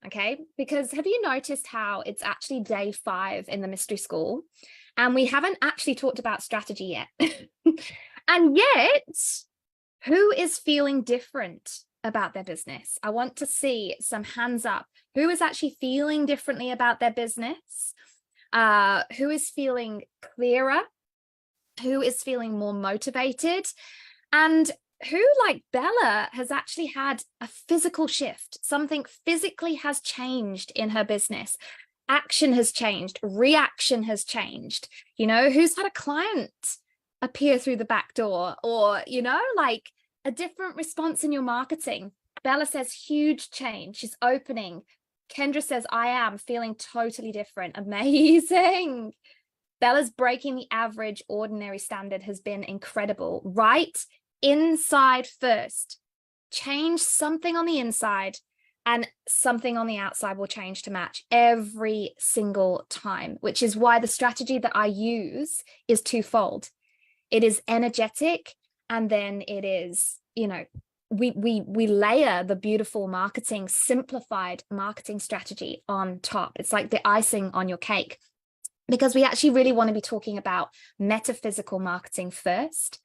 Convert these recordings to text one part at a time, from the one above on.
okay? Because have you noticed how it's actually day 5 in the mystery school and we haven't actually talked about strategy yet? And yet, who is feeling different about their business? I want to see some hands up. Who is actually feeling differently about their business? Who is feeling clearer? Who is feeling more motivated? And who, like Bella, has actually had a physical shift? Something physically has changed in her business. Action has changed. Reaction has changed. Who's had a client appear through the back door, or, like a different response in your marketing? Bella says huge change. She's opening. Kendra says, I am feeling totally different. Amazing. Bella's breaking the average ordinary standard has been incredible. Right inside first. Change something on the inside and something on the outside will change to match every single time, which is why the strategy that I use is twofold. It is energetic, and then it is, we layer the beautiful marketing, simplified marketing strategy on top. It's like the icing on your cake, because we actually really want to be talking about metaphysical marketing first.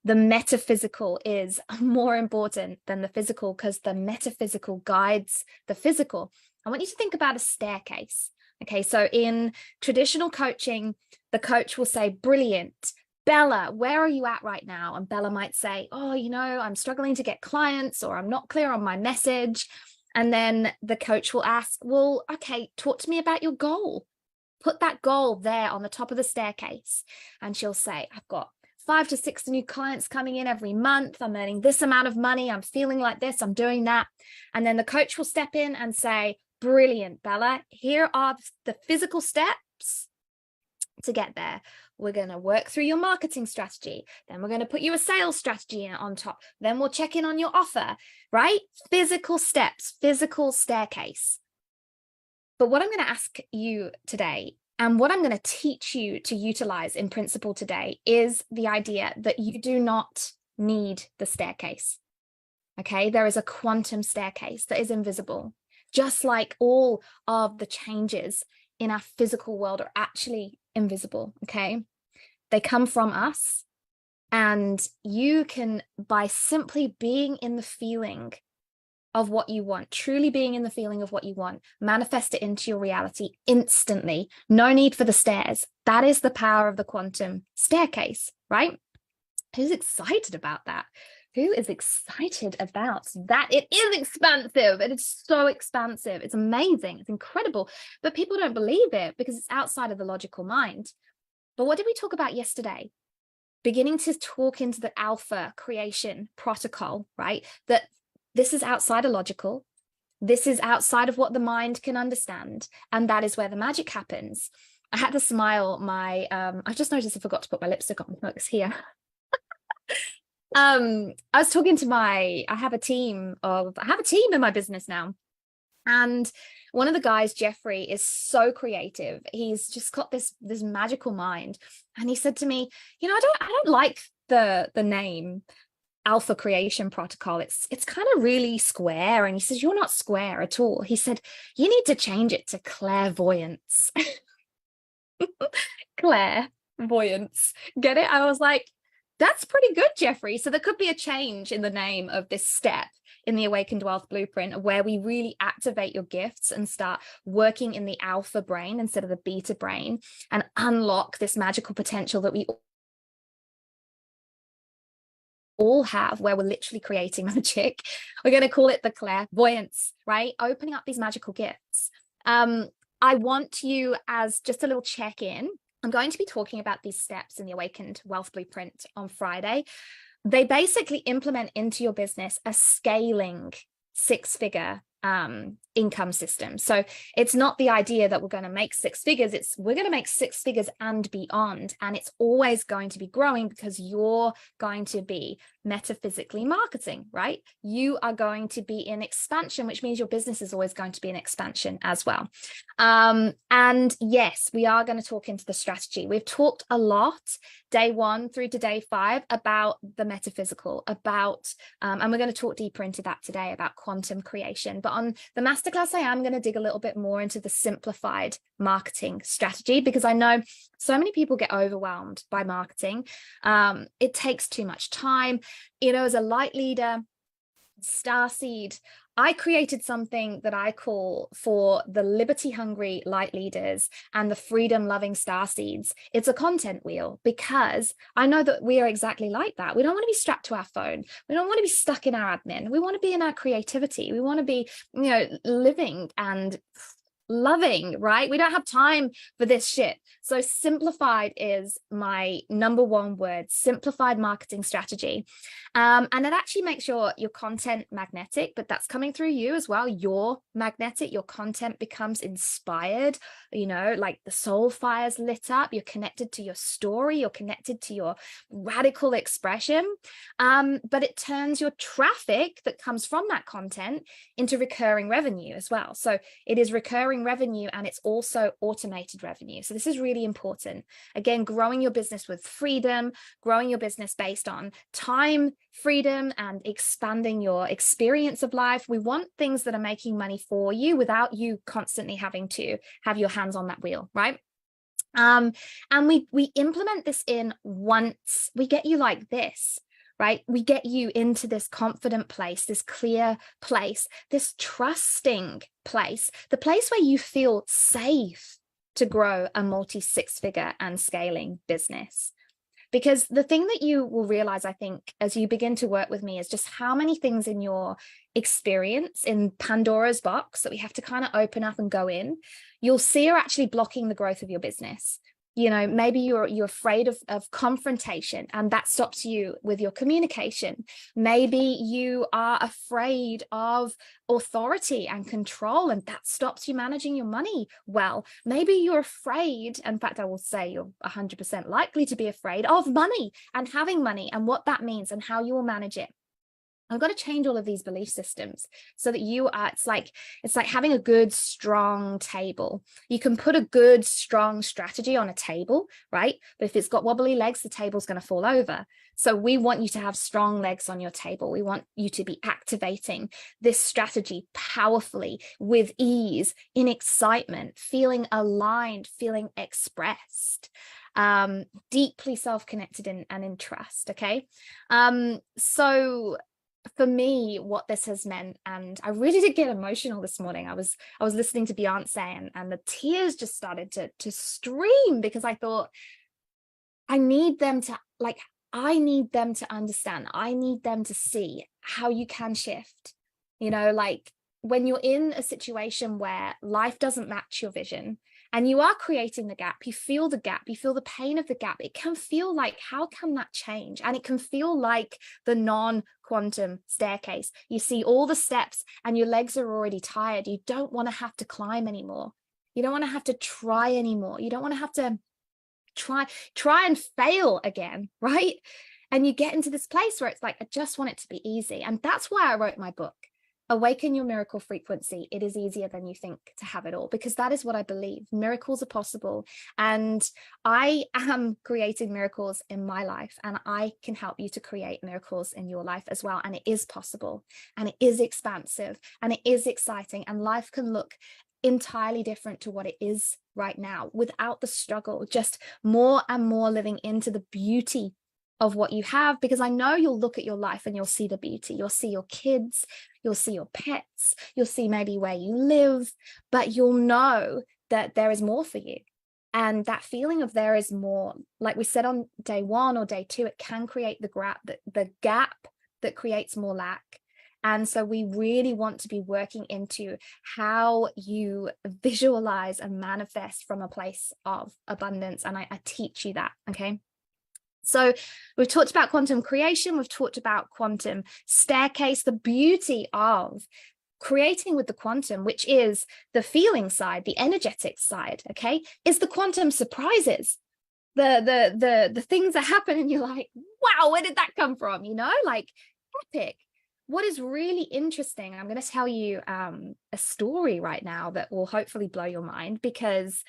The metaphysical is more important than the physical because the metaphysical guides the physical. I want you to think about a staircase. Okay, so in traditional coaching, the coach will say, brilliant, Bella, where are you at right now? And Bella might say, oh, I'm struggling to get clients, or I'm not clear on my message. And then the coach will ask, well, okay, talk to me about your goal. Put that goal there on the top of the staircase. And she'll say, I've got 5 to 6 new clients coming in every month. I'm earning this amount of money. I'm feeling like this. I'm doing that. And then the coach will step in and say, brilliant, Bella, here are the physical steps to get there. We're going to work through your marketing strategy. Then we're going to put you a sales strategy on top. Then we'll check in on your offer, right? Physical steps, physical staircase. But what I'm going to ask you today, and what I'm going to teach you to utilize in principle today, is the idea that you do not need the staircase. Okay, there is a quantum staircase that is invisible, just like all of the changes in our physical world are actually invisible. Okay, they come from us, and you can, by simply being in the feeling of what you want, truly being in the feeling of what you want, manifest it into your reality instantly. No need for the stairs. That is the power of the quantum staircase, right? Who's excited about that? Who is excited about that? It is expansive. It is so expansive. It's amazing. It's incredible. But people don't believe it because it's outside of the logical mind. But what did we talk about yesterday? Beginning to talk into the alpha creation protocol, right? That this is outside of logical. This is outside of what the mind can understand. And that is where the magic happens. I had to smile. I just noticed I forgot to put my lipstick on. Look, it's here. I was talking to I have a team in my business now. And one of the guys, Jeffrey, is so creative. He's just got this magical mind. And he said to me, I don't like the name Alpha Creation Protocol. It's kind of really square. And he says, you're not square at all. He said, you need to change it to clairvoyance. Clairvoyance. Get it? I was like, that's pretty good, Jeffrey. So there could be a change in the name of this step in the Awakened Wealth Blueprint, where we really activate your gifts and start working in the alpha brain instead of the beta brain, and unlock this magical potential that we all have, where we're literally creating magic. We're going to call it the clairvoyance, right? Opening up these magical gifts. I want you, as just a little check-in, I'm going to be talking about these steps in the Awakened Wealth Blueprint on Friday. They basically implement into your business a scaling 6-figure income system. So it's not the idea that we're going to make 6 figures. We're going to make 6 figures and beyond. And it's always going to be growing because you're going to be metaphysically marketing, right? You are going to be in expansion, which means your business is always going to be in expansion as well. And yes, we are going to talk into the strategy. We've talked a lot day 1 through to day 5 about the metaphysical, and we're going to talk deeper into that today about quantum creation. But on the mastermind masterclass, I am going to dig a little bit more into the simplified marketing strategy, because I know so many people get overwhelmed by marketing. It takes too much time. You know, as a light leader, starseed, I created something that I call for the liberty hungry light leaders and the freedom loving starseeds. It's a content wheel, because I know that we are exactly like that. We don't want to be strapped to our phone. We don't want to be stuck in our admin. We want to be in our creativity. We want to be, you know, living and loving, right? We don't have time for this shit. So simplified is my number one word, simplified marketing strategy. And it actually makes your content magnetic, but that's coming through you as well. You're magnetic, your content becomes inspired, you know, like the soul fire's lit up, you're connected to your story, you're connected to your radical expression. But it turns your traffic that comes from that content into recurring revenue as well. So it is recurring revenue, and it's also automated revenue. So this is really important. Again, growing your business with freedom, growing your business based on time, freedom, and expanding your experience of life. We want things that are making money for you without you constantly having to have your hands on that wheel, right? And we implement this in once we get you like this, right? We get you into this confident place, this clear place, this trusting place, the place where you feel safe to grow a multi-six-figure and scaling business. Because the thing that you will realize, I think, as you begin to work with me, is just how many things in your experience, in Pandora's box, that we have to kind of open up and go in, you'll see are actually blocking the growth of your business. You know, maybe you're afraid of confrontation, and that stops you with your communication. Maybe you are afraid of authority and control, and that stops you managing your money well. Maybe you're afraid, in fact, I will say you're 100% likely to be afraid of money and having money and what that means and how you will manage it. I've got to change all of these belief systems so that you are, it's like having a good, strong table. You can put a good, strong strategy on a table, right? But if it's got wobbly legs, the table's going to fall over. So we want you to have strong legs on your table. We want you to be activating this strategy powerfully, with ease, in excitement, feeling aligned, feeling expressed, deeply self-connected and in trust, okay? So for me, what this has meant, and I really did get emotional this morning. I was listening to Beyonce, and the tears just started to stream, because I thought, I need them to understand. I need them to see how you can shift. You know, like when you're in a situation where life doesn't match your vision, and you are creating the gap, you feel the gap, you feel the pain of the gap. It can feel like, how can that change? And it can feel like the non-quantum staircase. You see all the steps and your legs are already tired. You don't want to have to climb anymore. You don't want to have to try anymore. You don't want to have to try and fail again, right? And you get into this place where it's like, I just want it to be easy. And that's why I wrote my book, Awaken Your Miracle Frequency. It is easier than you think to have it all, because that is what I believe. Miracles are possible. And I am creating miracles in my life, and I can help you to create miracles in your life as well. And it is possible, and it is expansive, and it is exciting, and life can look entirely different to what it is right now, without the struggle, just more and more living into the beauty of what you have. Because I know you'll look at your life and you'll see the beauty. You'll see your kids, you'll see your pets, you'll see maybe where you live, but you'll know that there is more for you. And that feeling of there is more, like we said on day one or day two, it can create the gap that creates more lack. And so we really want to be working into how you visualize and manifest from a place of abundance. And I teach you that, okay? So we've talked about quantum creation, we've talked about quantum staircase, the beauty of creating with the quantum, which is the feeling side, the energetic side, okay, is the quantum surprises. The things that happen and you're like, wow, where did that come from? You know, like epic. What is really interesting, I'm going to tell you a story right now that will hopefully blow your mind, because,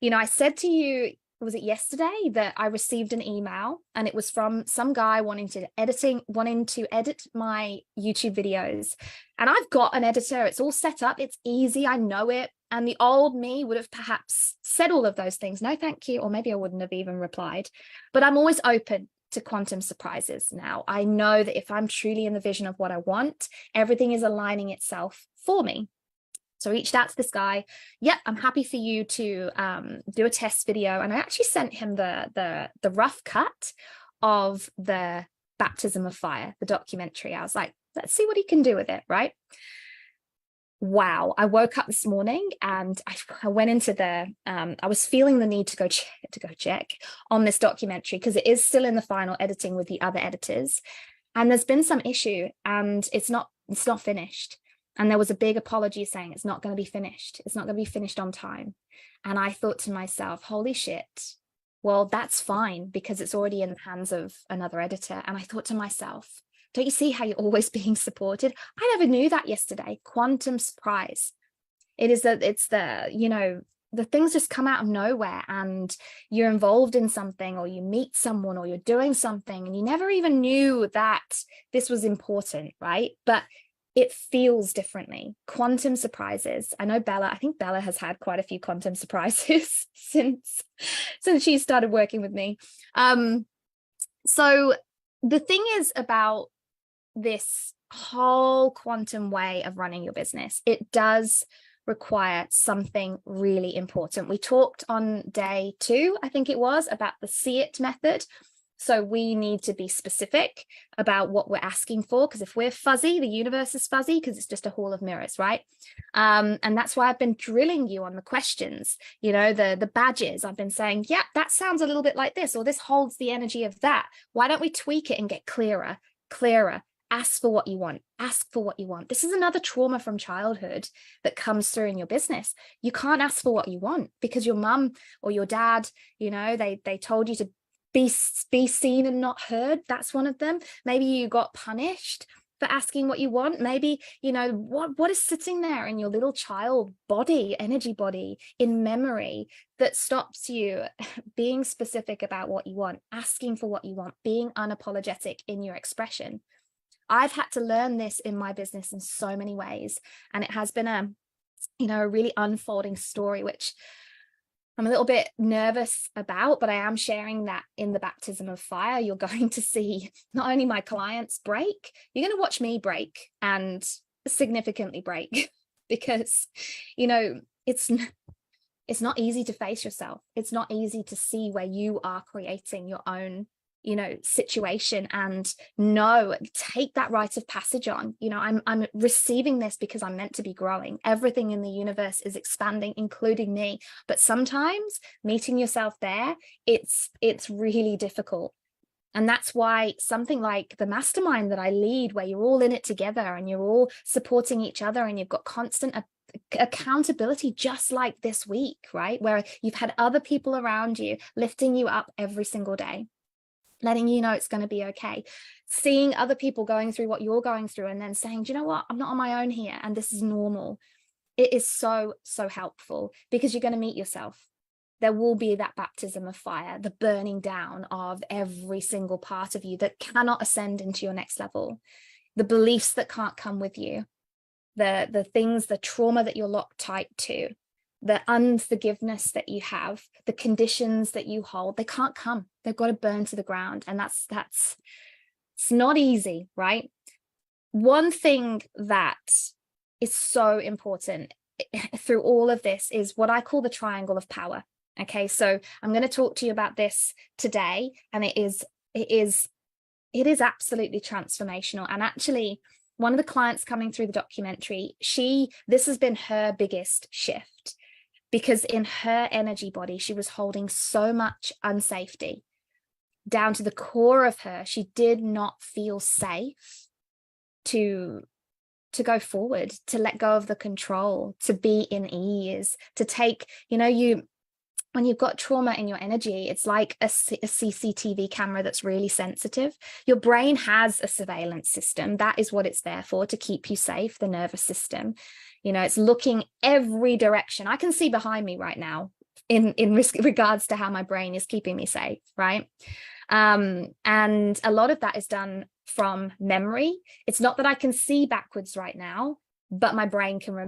you know, I said to you, was it yesterday that I received an email, and it was from some guy wanting to edit my YouTube videos. And I've got an editor, it's all set up, it's easy, I know it. And the old me would have perhaps said all of those things, no thank you, or maybe I wouldn't have even replied. But I'm always open to quantum surprises now. I know that if I'm truly in the vision of what I want, everything is aligning itself for me. So I reached out to this guy. Yep, I'm happy for you to do a test video. And I actually sent him the rough cut of the Baptism of Fire, the documentary. I was like, let's see what he can do with it, right? Wow, I woke up this morning and I went into I was feeling the need to go check on this documentary because it is still in the final editing with the other editors. And there's been some issue and it's not finished. And there was a big apology saying it's not going to be finished. It's not going to be finished on time. And I thought to myself, holy shit, well, that's fine because it's already in the hands of another editor. And I thought to myself, don't you see how you're always being supported? I never knew that yesterday. Quantum surprise. It's the things just come out of nowhere and you're involved in something or you meet someone or you're doing something and you never even knew that this was important, right? But it feels differently. Quantum surprises. I know I think Bella has had quite a few quantum surprises since she started working with me. So the thing is about this whole quantum way of running your business, it does require something really important. We talked on day 2, I think it was, about the see it method. So we need to be specific about what we're asking for, because if we're fuzzy, the universe is fuzzy because it's just a hall of mirrors, right? And that's why I've been drilling you on the questions, the badges. I've been saying, yeah, that sounds a little bit like this, or this holds the energy of that. Why don't we tweak it and get clearer? Ask for what you want. Ask for what you want. This is another trauma from childhood that comes through in your business. You can't ask for what you want because your mum or your dad, they told you to be seen and not heard. That's one of them. Maybe you got punished for asking what you want. Maybe, what is sitting there in your little child body, energy body, in memory that stops you being specific about what you want, asking for what you want, being unapologetic in your expression. I've had to learn this in my business in so many ways. And it has been a really unfolding story, which I'm a little bit nervous about, but I am sharing that in the Baptism of Fire. You're going to see not only my clients break, you're going to watch me break and significantly break because, it's not easy to face yourself. It's not easy to see where you are creating your own situation and take that rite of passage on. I'm receiving this because I'm meant to be growing. Everything in the universe is expanding, including me. But sometimes meeting yourself there, it's really difficult. And that's why something like the mastermind that I lead, where you're all in it together and you're all supporting each other and you've got constant accountability, just like this week, right? Where you've had other people around you lifting you up every single day, letting you know it's going to be okay, seeing other people going through what you're going through and then saying, do you know what, I'm not on my own here and this is normal. It is so, so helpful because you're going to meet yourself. There will be that baptism of fire, the burning down of every single part of you that cannot ascend into your next level, the beliefs that can't come with you, the things, the trauma that you're locked tight to, the unforgiveness that you have, the conditions that you hold, they can't come. They've got to burn to the ground. And that's it's not easy, right? One thing that is so important through all of this is what I call the triangle of power. Okay, so I'm going to talk to you about this today, and it is absolutely transformational. And actually, one of the clients coming through the documentary, this has been her biggest shift, because in her energy body, she was holding so much unsafety down to the core of her. She did not feel safe to go forward, to let go of the control, to be in ease, to take, when you've got trauma in your energy, it's like a CCTV camera that's really sensitive. Your brain has a surveillance system. That is what it's there for, to keep you safe, the nervous system. It's looking every direction. I can see behind me right now in regards to how my brain is keeping me safe, right? And a lot of that is done from memory. It's not that I can see backwards right now, but my brain can remember